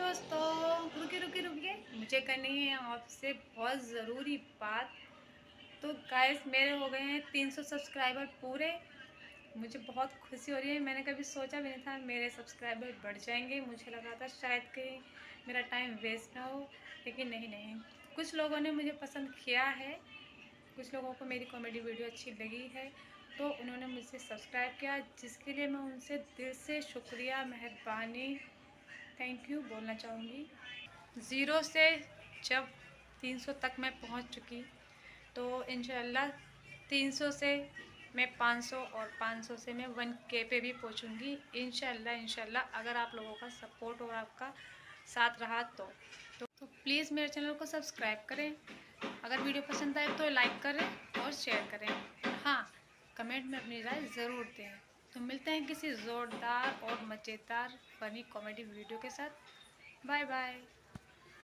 दोस्तों, रुकिए, मुझे करनी है आपसे बहुत ज़रूरी बात। तो गाइस, मेरे हो गए हैं 300 सब्सक्राइबर पूरे। मुझे बहुत खुशी हो रही है। मैंने कभी सोचा भी नहीं था मेरे सब्सक्राइबर बढ़ जाएंगे। मुझे लगा था शायद कहीं मेरा टाइम वेस्ट ना हो, लेकिन नहीं। कुछ लोगों ने मुझे पसंद किया है, कुछ लोगों को मेरी कॉमेडी वीडियो अच्छी लगी है, तो उन्होंने मुझसे सब्सक्राइब किया, जिसके लिए मैं उनसे दिल से शुक्रिया, मेहरबानी, थैंक यू बोलना चाहूँगी। ज़ीरो से जब 300 तक मैं पहुंच चुकी, तो इंशाल्लाह 300 से मैं 500 और 500 से मैं 1K पे भी पहुंचूंगी इंशाल्लाह, अगर आप लोगों का सपोर्ट और आपका साथ रहा तो प्लीज़ मेरे चैनल को सब्सक्राइब करें। अगर वीडियो पसंद आए तो लाइक करें और शेयर करें। हाँ, कमेंट में अपनी राय ज़रूर दें। तो मिलते हैं किसी ज़ोरदार और मज़ेदार फ़नी कॉमेडी वीडियो के साथ। Bye bye.